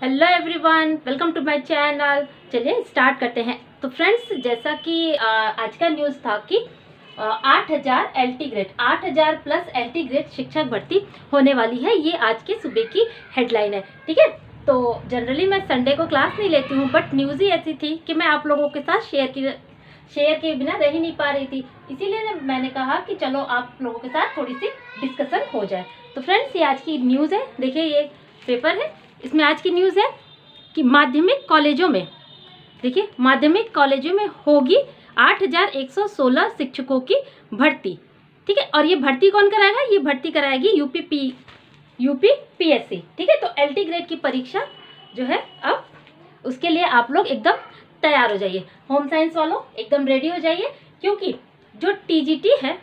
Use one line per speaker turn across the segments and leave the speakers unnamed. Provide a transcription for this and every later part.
Hello everyone, welcome to my channel. चलिए start करते हैं। तो फ्रेंड्स, जैसा कि आज का न्यूज़ था कि 8000 LT grade 8000 plus LT grade शिक्षक भर्ती होने वाली है। ये आज के सुबह की हेडलाइन है। ठीक है, तो जनरली मैं संडे को क्लास नहीं लेती हूँ, बट न्यूज़ ही ऐसी थी कि मैं आप लोगों के साथ शेयर के बिना रह ही नहीं पा रही थी। इसीलिए मैंने कहा कि चलो आप लोगों के साथ थोड़ी सी डिस्कशन हो जाए। तो फ्रेंड्स, ये आज की न्यूज़ है। देखिए, ये पेपर है, इसमें आज की न्यूज़ है कि माध्यमिक कॉलेजों में, देखिए, माध्यमिक कॉलेजों में होगी 8116 शिक्षकों की भर्ती। ठीक है, और ये भर्ती कौन कराएगा? ये भर्ती कराएगी यूपीपीएससी। ठीक है, तो एलटी ग्रेड की परीक्षा जो है, अब उसके लिए आप लोग एकदम तैयार हो जाइए। होम साइंस वालों एकदम रेडी हो जाइए, क्योंकि जो टीजीटी है,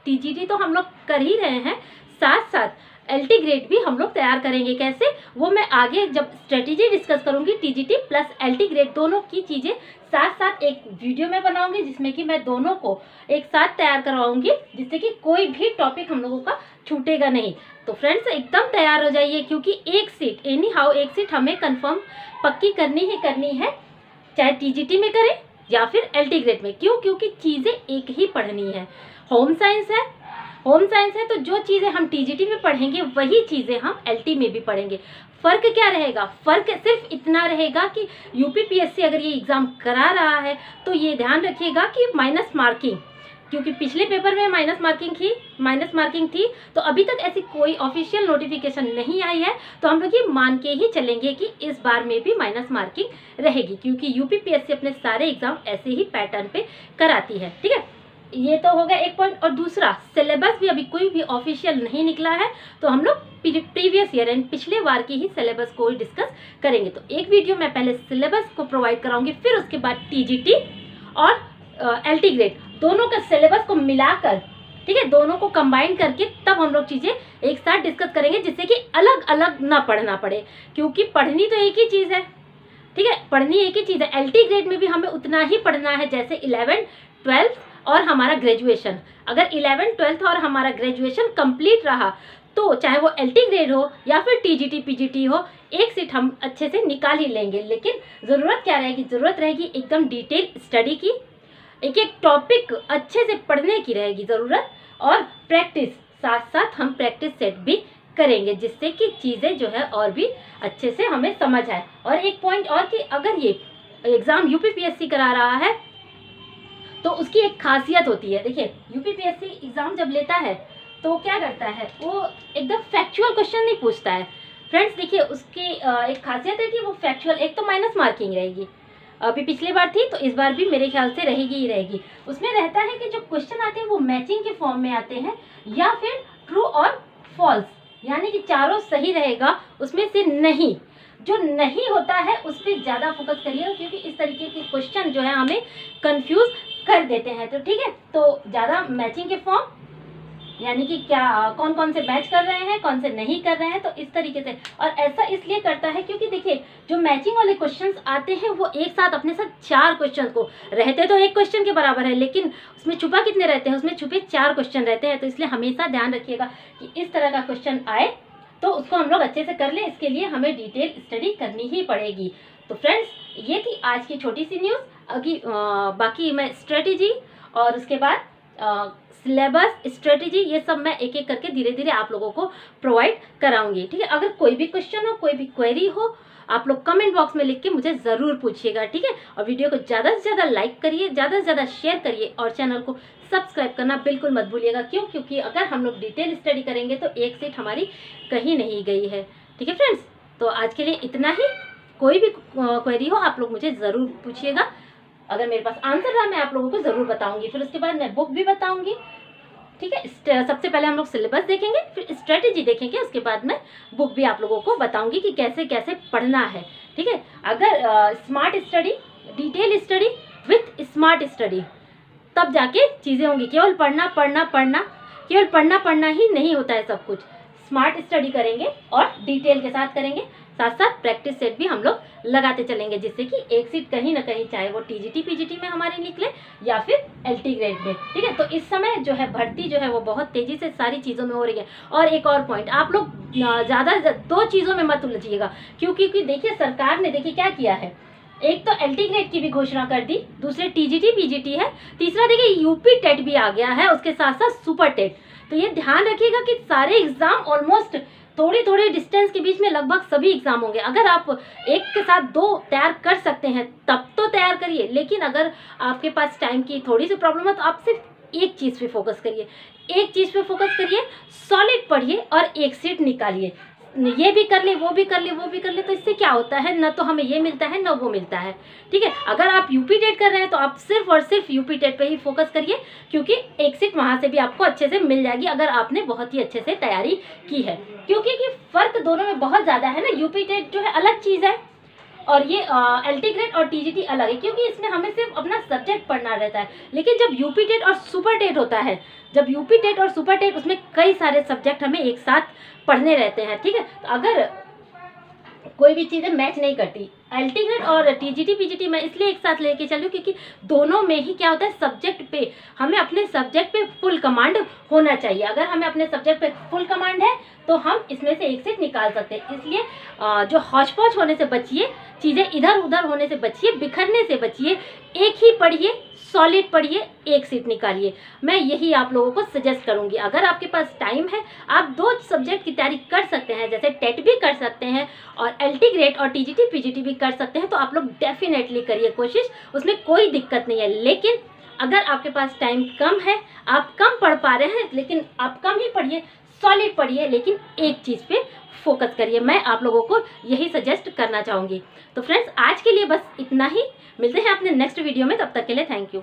टीजीटी तो हम लोग कर ही रहे हैं, साथ साथ एलटी ग्रेड भी हम लोग तैयार करेंगे। कैसे, वो मैं आगे जब स्ट्रेटेजी डिस्कस करूंगी, टीजीटी प्लस एलटी ग्रेड दोनों की चीज़ें साथ साथ एक वीडियो में बनाऊंगी, जिसमें कि मैं दोनों को एक साथ तैयार करवाऊंगी, जिससे कि कोई भी टॉपिक हम लोगों का छूटेगा नहीं। तो फ्रेंड्स, एकदम तैयार हो जाइए, क्योंकि एक सीट एनी हाउ एक सीट हमें कंफर्म पक्की करनी ही करनी है, चाहे टीजीटी में करें या फिर एलटी ग्रेड में। क्यों? क्योंकि चीज़ें एक ही पढ़नी है। होम साइंस है, तो जो चीज़ें हम टीजीटी में पढ़ेंगे वही चीज़ें हम एलटी में भी पढ़ेंगे। फ़र्क क्या रहेगा? फ़र्क सिर्फ इतना रहेगा कि यूपीपीएससी अगर ये एग्ज़ाम करा रहा है तो ये ध्यान रखिएगा कि माइनस मार्किंग, क्योंकि पिछले पेपर में माइनस मार्किंग थी, तो अभी तक ऐसी कोई ऑफिशियल नोटिफिकेशन नहीं आई है। तो हम लोग ये मान के ही चलेंगे कि इस बार में भी माइनस मार्किंग रहेगी, क्योंकि यूपीपीएससी अपने सारे एग्ज़ाम ऐसे ही पैटर्न पे कराती है। ठीक है, ये तो हो गया एक पॉइंट। और दूसरा, सिलेबस भी अभी कोई भी ऑफिशियल नहीं निकला है, तो हम लोग प्रीवियस ईयर एंड पिछले बार की ही सिलेबस को डिस्कस करेंगे। तो एक वीडियो मैं पहले सिलेबस को प्रोवाइड कराऊंगी, फिर उसके बाद टीजीटी और एलटी ग्रेड दोनों का सिलेबस को मिलाकर, ठीक है, दोनों को कंबाइन करके तब हम लोग चीज़ें एक साथ डिस्कस करेंगे, जिससे कि अलग अलग ना पढ़ना पड़े, क्योंकि पढ़नी तो एक ही चीज़ है। ठीक है, पढ़नी एक ही चीज़ है। एलटी ग्रेड में भी हमें उतना ही पढ़ना है जैसे 11th 12th और हमारा ग्रेजुएशन। अगर 11th 12th और हमारा ग्रेजुएशन कंप्लीट रहा, तो चाहे वो एलटी ग्रेड हो या फिर टीजीटी पीजीटी हो, एक सीट हम अच्छे से निकाल ही लेंगे। लेकिन ज़रूरत क्या रहेगी? ज़रूरत रहेगी एकदम डिटेल स्टडी की, एक एक टॉपिक अच्छे से पढ़ने की रहेगी ज़रूरत, और प्रैक्टिस, साथ साथ हम प्रैक्टिस सेट भी करेंगे, जिससे कि चीज़ें जो है और भी अच्छे से हमें समझ आए। और एक पॉइंट और, कि अगर ये एग्ज़ाम यूपीपीएससी करा रहा है तो उसकी एक खासियत होती है। देखिए, यूपीपीएससी एग्ज़ाम जब लेता है तो क्या करता है, वो एकदम फैक्चुअल क्वेश्चन नहीं पूछता है। फ्रेंड्स, देखिए, उसकी एक खासियत है कि वो फैक्चुअल, एक तो माइनस मार्किंग रहेगी, अभी पिछली बार थी तो इस बार भी मेरे ख्याल से रहेगी ही रहेगी। उसमें रहता है कि जो क्वेश्चन आते हैं वो मैचिंग के फॉर्म में आते हैं, या फिर ट्रू और फॉल्स, यानी कि चारों सही रहेगा, उसमें से नहीं, जो नहीं होता है उस पर ज़्यादा फोकस करिए, क्योंकि इस तरीके के क्वेश्चन जो है हमें कंफ्यूज कर देते हैं। तो ठीक है, तो ज़्यादा मैचिंग के फॉर्म, यानी कि क्या कौन कौन से मैच कर रहे हैं, कौन से नहीं कर रहे हैं, तो इस तरीके से। और ऐसा इसलिए करता है क्योंकि देखिए, जो मैचिंग वाले क्वेश्चंस आते हैं वो एक साथ अपने साथ 4 क्वेश्चन को, रहते तो एक क्वेश्चन के बराबर है, लेकिन उसमें छुपा कितने रहते हैं? उसमें छुपे 4 क्वेश्चन रहते हैं। तो इसलिए हमेशा ध्यान रखिएगा कि इस तरह का क्वेश्चन आए तो उसको हम लोग अच्छे से कर लें। इसके लिए हमें डिटेल स्टडी करनी ही पड़ेगी। तो फ्रेंड्स, ये थी आज की छोटी सी न्यूज़। अभी बाकी मैं स्ट्रेटेजी और उसके बाद सिलेबस, स्ट्रेटेजी, ये सब मैं एक एक करके धीरे धीरे आप लोगों को प्रोवाइड कराऊंगी। ठीक है, अगर कोई भी क्वेश्चन हो, कोई भी क्वेरी हो, आप लोग कमेंट बॉक्स में लिख के मुझे ज़रूर पूछिएगा। ठीक है, और वीडियो को ज़्यादा से ज़्यादा लाइक करिए, ज़्यादा से ज़्यादा शेयर करिए, और चैनल को सब्सक्राइब करना बिल्कुल मत भूलिएगा। क्यों? क्योंकि अगर हम लोग डिटेल स्टडी करेंगे तो एक सीट हमारी कहीं नहीं गई है। ठीक है फ्रेंड्स, तो आज के लिए इतना ही। कोई भी क्वेरी हो आप लोग मुझे ज़रूर पूछिएगा, अगर मेरे पास आंसर रहा मैं आप लोगों को ज़रूर बताऊंगी। फिर उसके बाद मैं बुक भी बताऊंगी। ठीक है, सबसे पहले हम लोग सिलेबस देखेंगे, फिर स्ट्रेटेजी देखेंगे, उसके बाद मैं बुक भी आप लोगों को बताऊंगी कि कैसे कैसे पढ़ना है। ठीक है, अगर smart study, detail study with smart study, तब जाके चीज़ें होंगी। केवल पढ़ना पढ़ना पढ़ना, केवल पढ़ना पढ़ना ही नहीं होता है सब कुछ। स्मार्ट स्टडी करेंगे और डिटेल के साथ करेंगे, साथ साथ प्रैक्टिस सेट भी हम लोग लगाते चलेंगे, जिससे कि एक सीट कहीं ना कहीं, चाहे वो टीजीटी पीजीटी में हमारी निकले या फिर एलटी ग्रेड में। ठीक है, तो इस समय जो है भर्ती जो है वो बहुत तेजी से सारी चीज़ों में हो रही है। और एक और पॉइंट, आप लोग ज़्यादा 2 चीज़ों में मत उलझिएगा, क्योंकि देखिए सरकार ने देखिए क्या किया है, एक तो एलटी ग्रेड की भी घोषणा कर दी, दूसरे टीजीटी पीजीटी है, तीसरा देखिए यूपी टेट भी आ गया है, उसके साथ साथ सुपर टेट। तो ये ध्यान रखिएगा कि सारे एग्जाम ऑलमोस्ट थोड़ी थोड़ी डिस्टेंस के बीच में लगभग सभी एग्जाम होंगे। अगर आप एक के साथ 2 तैयार कर सकते हैं तब तो तैयार करिए, लेकिन अगर आपके पास टाइम की थोड़ी सी प्रॉब्लम है तो आप सिर्फ एक चीज़ पे फोकस करिए, एक चीज़ पे फोकस करिए, सॉलिड पढ़िए और एक सीट निकालिए। ये भी कर ले, वो भी कर ले, वो भी कर ले, तो इससे क्या होता है, न तो हमें ये मिलता है न वो मिलता है। ठीक है, अगर आप यूपी टेट कर रहे हैं तो आप सिर्फ और सिर्फ यूपी टेट पे ही फोकस करिए, क्योंकि एक सीट वहाँ से भी आपको अच्छे से मिल जाएगी अगर आपने बहुत ही अच्छे से तैयारी की है। क्योंकि फर्क दोनों में बहुत ज़्यादा है ना, यूपी टेट जो है अलग चीज़ है और ये एलटी ग्रेड और टीजीटी अलग है, क्योंकि इसमें हमें सिर्फ अपना सब्जेक्ट पढ़ना रहता है। लेकिन जब यूपी टेट और सुपर टेट होता है, जब यूपी टेट और सुपर टेट, उसमें कई सारे सब्जेक्ट हमें एक साथ पढ़ने रहते हैं। ठीक है, तो अगर कोई भी चीज़ें मैच नहीं करती, एलटी ग्रेड और टीजीटी पीजीटी मैं इसलिए एक साथ लेके चल रही हूँ क्योंकि दोनों में ही क्या होता है, सब्जेक्ट पे हमें अपने सब्जेक्ट पे फुल कमांड होना चाहिए। अगर हमें अपने सब्जेक्ट पे फुल कमांड है तो हम इसमें से एक सीट निकाल सकते हैं। इसलिए जो हौच पौच होने से बचिए, चीज़ें इधर उधर होने से बचिए, बिखरने से बचिए, एक ही पढ़िए, सॉलिड पढ़िए, एक सीट निकालिए। मैं यही आप लोगों को सजेस्ट करूंगी। अगर आपके पास टाइम है, आप 2 सब्जेक्ट की तैयारी कर सकते हैं, जैसे टेट भी कर सकते हैं और एलटी ग्रेड और टीजीटी पीजीटी भी कर सकते हैं, तो आप लोग डेफिनेटली करिए कोशिश, उसमें कोई दिक्कत नहीं है। लेकिन अगर आपके पास टाइम कम है, आप कम पढ़ पा रहे हैं, लेकिन आप कम ही पढ़िए, सॉलिड पढ़िए, लेकिन एक चीज़ पे फोकस करिए। मैं आप लोगों को यही सजेस्ट करना चाहूँगी। तो फ्रेंड्स, आज के लिए बस इतना ही, मिलते हैं अपने नेक्स्ट वीडियो में, तब तक के लिए थैंक यू।